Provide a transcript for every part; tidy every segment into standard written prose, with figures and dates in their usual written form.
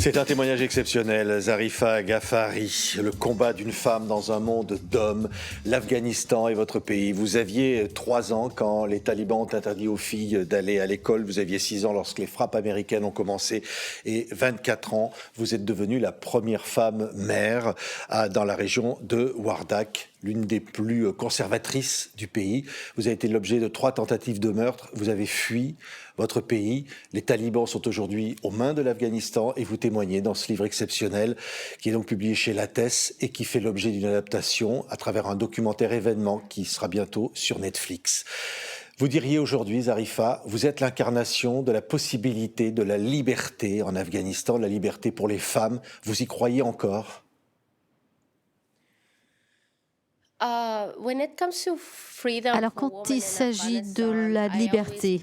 C'est un témoignage exceptionnel, Zarifa Ghaffari, le combat d'une femme dans un monde d'hommes. L'Afghanistan est votre pays. Vous aviez 3 ans quand les talibans ont interdit aux filles d'aller à l'école. Vous aviez 6 ans lorsque les frappes américaines ont commencé. Et 24 ans, vous êtes devenue la première femme mère dans la région de Wardak, l'une des plus conservatrices du pays. Vous avez été l'objet de 3 tentatives de meurtre. Vous avez fui votre pays. Les talibans sont aujourd'hui aux mains de l'Afghanistan et vous témoignez dans ce livre exceptionnel qui est donc publié chez Lattès et qui fait l'objet d'une adaptation à travers un documentaire événement qui sera bientôt sur Netflix. Vous diriez aujourd'hui, Zarifa, vous êtes l'incarnation de la possibilité de la liberté en Afghanistan, la liberté pour les femmes. Vous y croyez encore ? Alors, quand il s'agit de la liberté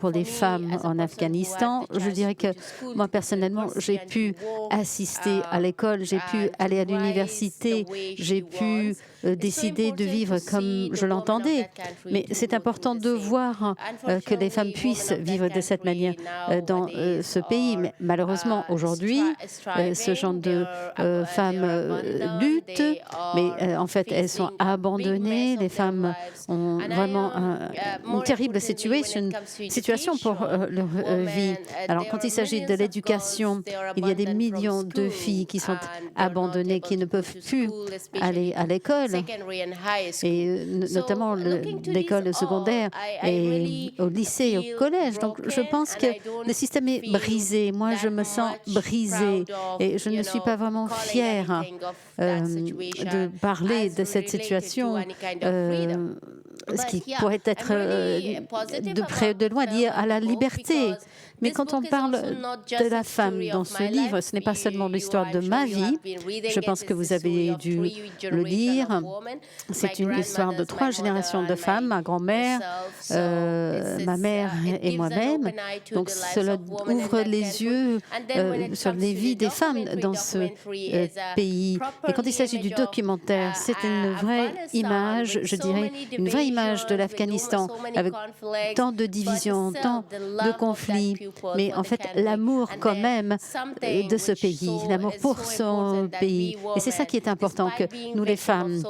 pour les femmes en Afghanistan, je dirais que moi, personnellement, j'ai pu assister à l'école, j'ai pu aller à l'université, j'ai pu décider de vivre comme je l'entendais. Mais c'est important de voir que les femmes puissent vivre de cette manière dans ce pays. Mais malheureusement, aujourd'hui, ce genre de femmes luttent, mais en fait, elles sont abandonnées. Les femmes ont vraiment une terrible situation pour leur vie. Alors, quand il s'agit de l'éducation, il y a des millions de filles qui sont abandonnées, qui ne peuvent plus aller à l'école, et notamment l'école secondaire et au lycée, au collège. Donc, je pense que le système est brisé. Moi, je me sens brisée et je ne suis pas vraiment fière de parler de cette situation, ce qui pourrait être de près ou de loin lié à la liberté. Mais quand on parle de la femme dans ce livre, ce n'est pas seulement l'histoire de ma vie. Je pense que vous avez dû le lire. C'est une histoire de 3 générations de femmes, ma grand-mère, ma mère et moi-même. Donc cela ouvre les yeux sur les vies des femmes dans ce pays. Et quand il s'agit du documentaire, c'est une vraie image, je dirais, une vraie image de l'Afghanistan, avec tant de divisions, tant de conflits. Mais en fait, l'amour quand même de ce pays, l'amour pour son pays. Et c'est ça qui est important, que nous les femmes,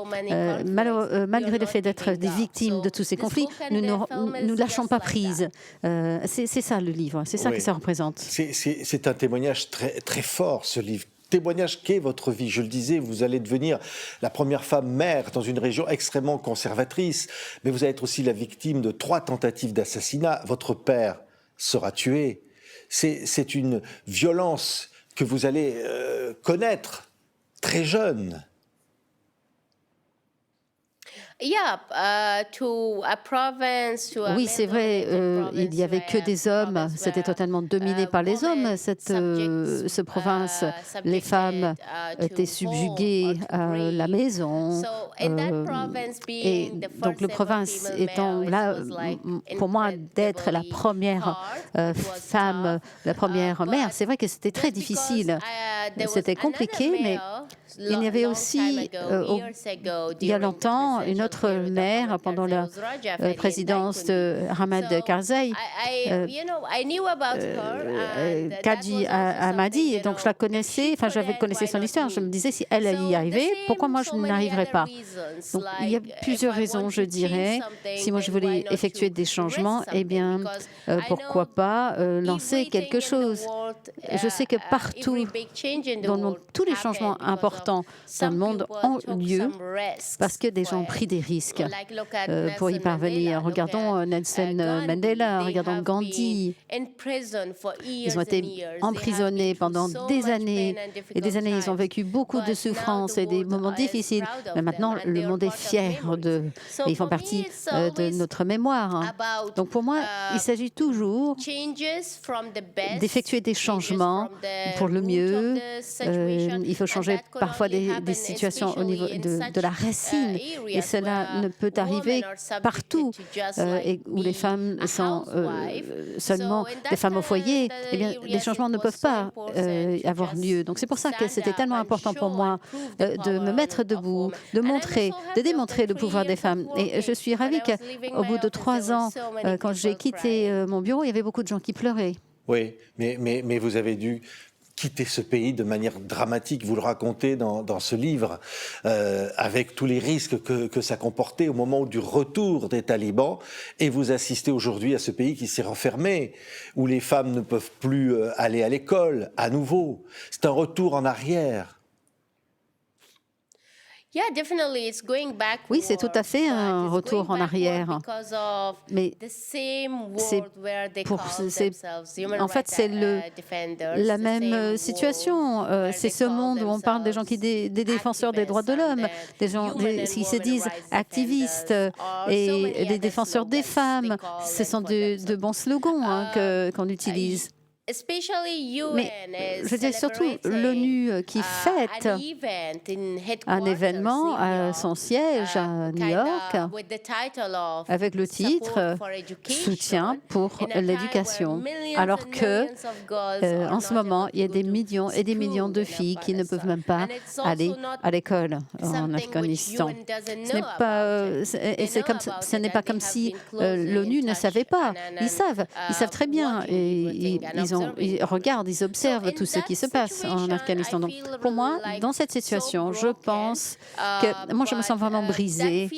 malgré le fait d'être des victimes de tous ces conflits, nous ne lâchons pas prise. C'est ça le livre, c'est ça que ça représente. C'est un témoignage très, très fort, ce livre. Témoignage qu'est votre vie. Je le disais, vous allez devenir la première femme mère dans une région extrêmement conservatrice, mais vous allez être aussi la victime de 3 tentatives d'assassinat. Votre père sera tué. C'est une violence que vous allez connaître très jeune. Oui, c'est vrai, il n'y avait que des hommes, c'était totalement dominé par les hommes, cette province. Les femmes étaient subjuguées à la maison. Et donc, la province étant là, pour moi, d'être la première femme, la première mère, c'est vrai que c'était très difficile. C'était compliqué, mais il y avait aussi, il y a longtemps, une autre mère pendant la présidence de Hamid Karzai, Kadji Ahmadi, et donc je la connaissais, enfin j'avais connaissé son histoire, je me disais si elle y arrivait, pourquoi moi je n'arriverais pas? Donc il y a plusieurs raisons, je dirais. Si moi je voulais effectuer des changements, eh bien pourquoi pas lancer quelque chose? Je sais que partout dans le monde, tous les changements importants dans le monde ont lieu parce que des gens ont pris des risques pour y parvenir. Regardons Nelson Mandela, regardons Gandhi. Ils ont été emprisonnés pendant des années et des années. Ils ont vécu beaucoup de souffrances et des moments difficiles. Mais maintenant, le monde est fier d'eux et ils font partie de notre mémoire. Donc pour moi, il s'agit toujours d'effectuer des changements pour le mieux. Il faut changer parfois des situations au niveau de la racine, et cela ne peut arriver partout et où les femmes sont seulement des femmes au foyer. Eh bien, les changements ne peuvent pas avoir lieu. Donc c'est pour ça que c'était tellement important pour moi de me mettre debout, de démontrer le pouvoir des femmes. Et je suis ravie qu'au bout de 3 ans, quand j'ai quitté mon bureau, il y avait beaucoup de gens qui pleuraient. Oui, mais vous avez dû quitté ce pays de manière dramatique. Vous le racontez dans ce livre, avec tous les risques que ça comportait au moment du retour des talibans. Et vous assistez aujourd'hui à ce pays qui s'est renfermé, où les femmes ne peuvent plus aller à l'école à nouveau. C'est un retour en arrière. Oui, c'est tout à fait un retour en arrière. Mais en fait, c'est la même situation. C'est ce monde où on parle des gens des défenseurs des droits de l'homme, des gens qui se disent activistes et des défenseurs des femmes. Ce sont de bons slogans qu'on utilise. Mais je veux dire surtout l'ONU qui fête un événement à son siège à New York avec le titre « Soutien pour l'éducation », alors que en ce moment, il y a des millions et des millions de filles qui ne peuvent même pas aller à l'école en Afghanistan. Ce n'est pas comme si l'ONU ne savait pas. Ils savent très bien. Et ils regardent, ils observent tout ce qui se passe en Afghanistan. Donc, pour moi, dans cette situation, je pense que moi, je me sens vraiment brisée.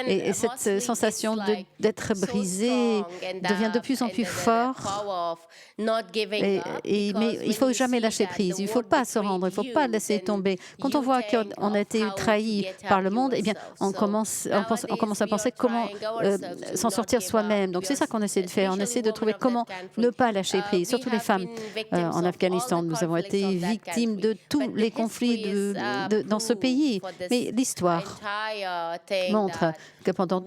Et cette sensation d'être brisée devient de plus en plus forte. Mais il ne faut jamais lâcher prise. Il ne faut pas se rendre. Il ne faut pas laisser tomber. Quand on voit qu'on a été trahi par le monde, eh bien, on commence à penser comment s'en sortir soi-même. Donc, c'est ça qu'on essaie de faire. On essaie de trouver comment ne pas lâcher prise. Surtout les femmes en Afghanistan. Nous avons été victimes de tous les conflits dans ce pays. Mais l'histoire montre que pendant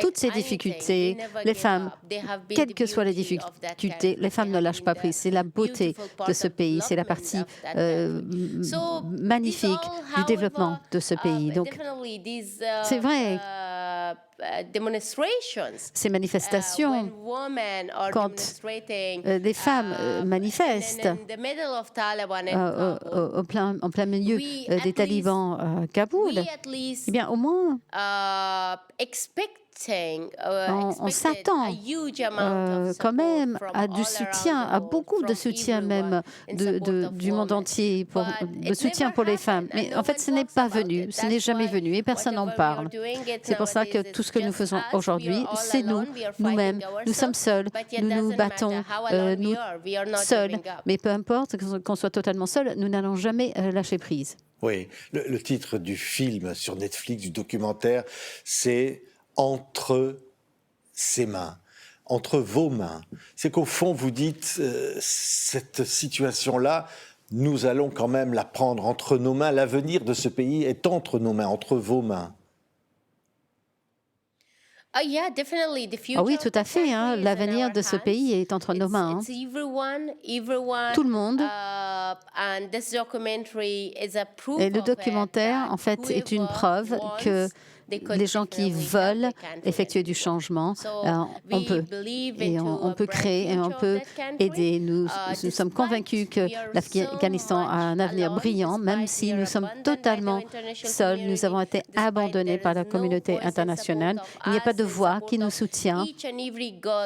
toutes ces difficultés, les femmes, quelles que soient les difficultés, les femmes ne lâchent pas prise. C'est la beauté de ce pays. C'est la partie magnifique du développement de ce pays. Donc, c'est vrai. Ces manifestations, quand des femmes manifestent en plein milieu des talibans à Kaboul, eh bien, au moins, on s'attend quand même à du soutien, à beaucoup de soutien même du monde entier, de soutien pour les femmes. Mais en fait, ce n'est pas venu, ce n'est jamais venu et personne n'en parle. C'est pour ça que tout ce que nous faisons aujourd'hui, c'est nous-mêmes. Nous sommes seuls, nous nous battons, nous seuls. Mais peu importe qu'on soit totalement seuls, nous n'allons jamais lâcher prise. Oui, le titre du film sur Netflix, du documentaire, c'est « Entre ses mains ». Entre vos mains. C'est qu'au fond, vous dites, cette situation-là, nous allons quand même la prendre entre nos mains. L'avenir de ce pays est entre nos mains, entre vos mains. Ah oui, tout à fait. L'avenir de ce pays est entre nos mains. Tout le monde. Et le documentaire, en fait, est une preuve que les gens qui veulent effectuer du changement, on peut. Et on peut créer et on peut aider. Nous sommes convaincus que l'Afghanistan a un avenir brillant, même si nous sommes totalement seuls. Nous avons été abandonnés par la communauté internationale. Il n'y a pas de voix qui nous soutient.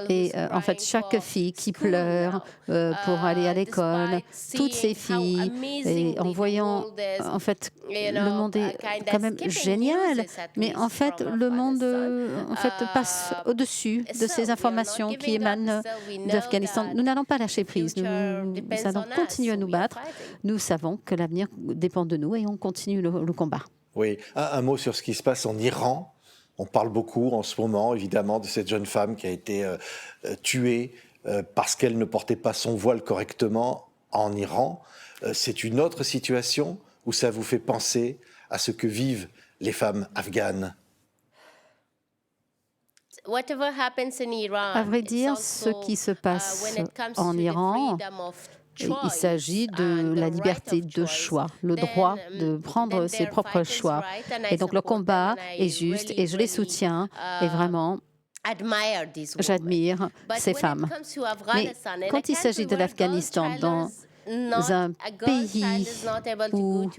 Et en fait, chaque fille qui pleure pour aller à l'école, toutes ces filles, et en voyant, en fait, le monde est quand même génial, mais en fait, le monde passe au-dessus de ces informations qui émanent d'Afghanistan. Nous n'allons pas lâcher prise. Nous allons continuer à nous battre. Nous savons que l'avenir dépend de nous et on continue le combat. Oui, un mot sur ce qui se passe en Iran. On parle beaucoup en ce moment, évidemment, de cette jeune femme qui a été tuée parce qu'elle ne portait pas son voile correctement en Iran. C'est une autre situation où ça vous fait penser à ce que vivent les femmes afghanes? À vrai dire, ce qui se passe en Iran, il s'agit de la liberté de choix, le droit de prendre ses propres choix. Et donc le combat est juste et je les soutiens et vraiment, j'admire ces femmes. Mais quand il s'agit de l'Afghanistan, dans un pays où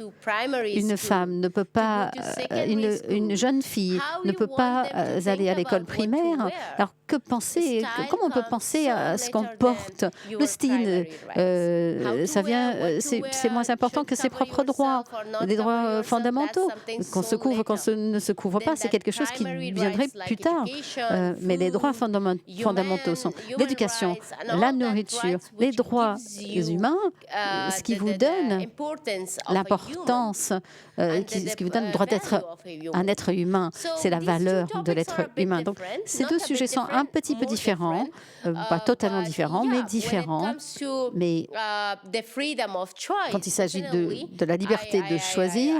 une femme ne peut pas, une jeune fille ne peut pas aller à l'école primaire, alors comment on peut penser à ce qu'on porte? Le style, c'est moins important que ses propres droits, des droits fondamentaux. Qu'on se couvre, qu'on ne se couvre pas, c'est quelque chose qui viendrait plus tard. Mais les droits fondamentaux sont l'éducation, la nourriture, les droits humains, ce qui vous donne l'importance, ce qui vous donne le droit d'être un être humain, c'est la valeur de l'être humain. Donc, ces deux sujets sont un petit peu différents, pas totalement différents, mais différents. Mais quand il s'agit de la liberté de choisir,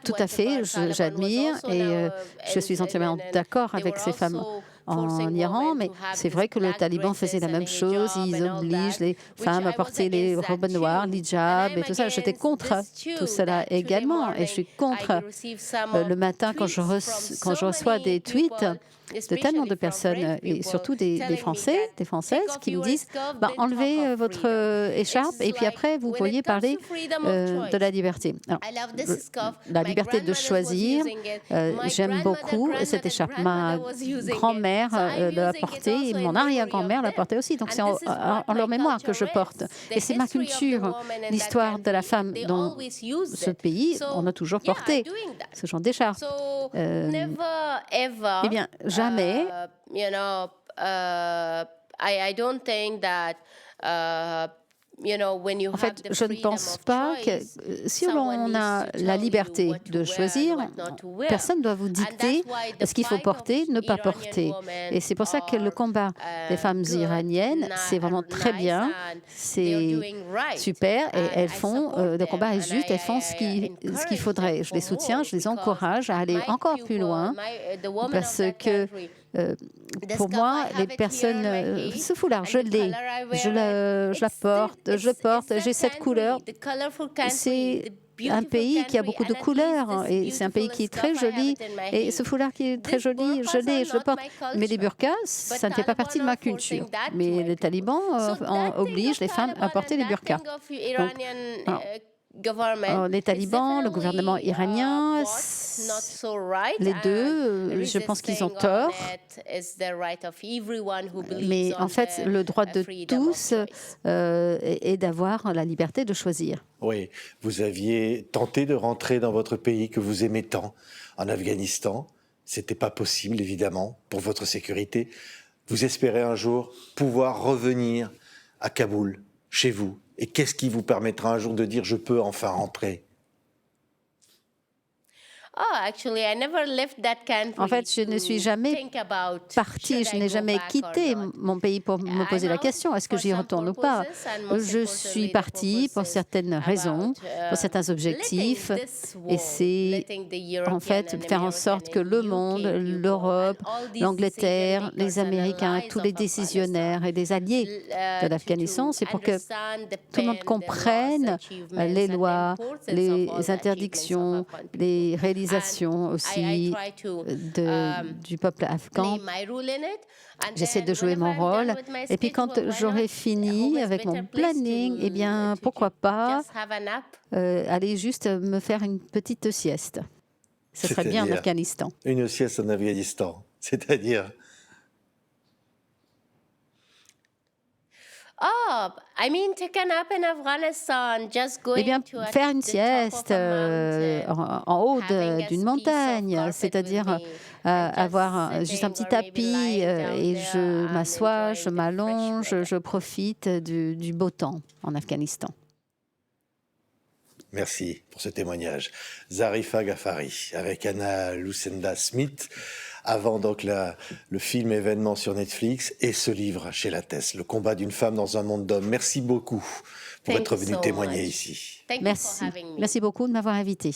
tout à fait, j'admire et je suis entièrement d'accord avec ces femmes en Iran, mais c'est vrai que le Taliban faisait la même chose. Ils obligent les femmes à porter les robes noires, l'hijab et tout ça. J'étais contre tout cela également. Et je suis contre le matin quand je reçois des tweets de tellement de personnes, et surtout des Français, des Françaises, qui me disent enlevez votre écharpe et puis après vous pourriez parler de la liberté. Alors, la liberté de choisir, j'aime beaucoup cette écharpe. Ma grand-mère l'a portée et mon arrière-grand-mère l'a portée aussi. Donc c'est en leur mémoire que je porte. Et c'est ma culture, l'histoire de la femme dans ce pays, on a toujours porté ce genre d'écharpe. Eh bien, jamais. En fait, je ne pense pas que si on a la liberté de choisir, personne ne doit vous dicter ce qu'il faut porter, ne pas porter. Et c'est pour ça que le combat des femmes iraniennes, c'est vraiment très bien, c'est super, et elles font, le combat est juste, elles font ce qu'il faudrait. Je les soutiens, je les encourage à aller encore plus loin, parce que pour moi, les personnes, ce foulard, je l'ai, je porte, j'ai cette couleur. C'est un pays qui a beaucoup de couleurs et c'est un pays qui est très joli. Et ce foulard qui est très joli, je le porte. Mais les burqas, ça ne fait pas partie de ma culture. Mais les talibans obligent les femmes à porter les burqas. Donc, les talibans, le gouvernement iranien, les deux, je pense qu'ils ont tort. Mais en fait, le droit de tous est d'avoir la liberté de choisir. Oui, vous aviez tenté de rentrer dans votre pays que vous aimez tant, en Afghanistan. Ce n'était pas possible, évidemment, pour votre sécurité. Vous espérez un jour pouvoir revenir à Kaboul, chez vous. Et qu'est-ce qui vous permettra un jour de dire « je peux enfin rentrer » ? En fait, je ne suis jamais partie, je n'ai jamais quitté mon pays pour me poser la question, est-ce que j'y retourne ou pas? Je suis partie pour certaines raisons, pour certains objectifs, et c'est en fait faire en sorte que le monde, l'Europe, l'Angleterre, les Américains, tous les décisionnaires et les alliés de l'Afghanistan, c'est pour que tout le monde comprenne les lois, les interdictions, les réalisations aussi du peuple afghan. J'essaie de jouer mon rôle. Et puis quand j'aurai fini avec mon planning, eh bien, pourquoi pas aller juste me faire une petite sieste. Ce serait bien en Afghanistan. Une sieste en Afghanistan, c'est-à-dire... Eh bien, faire une sieste en haut d'une montagne, c'est-à-dire avoir juste un petit tapis et je m'assois, je m'allonge, je profite du beau temps en Afghanistan. Merci pour ce témoignage. Zarifa Ghaffari avec Anna Lucenda Smith. Avant donc le film événement sur Netflix et ce livre chez Lattès, Le combat d'une femme dans un monde d'hommes. Merci beaucoup pour être venu témoigner ici. Merci beaucoup de m'avoir invité.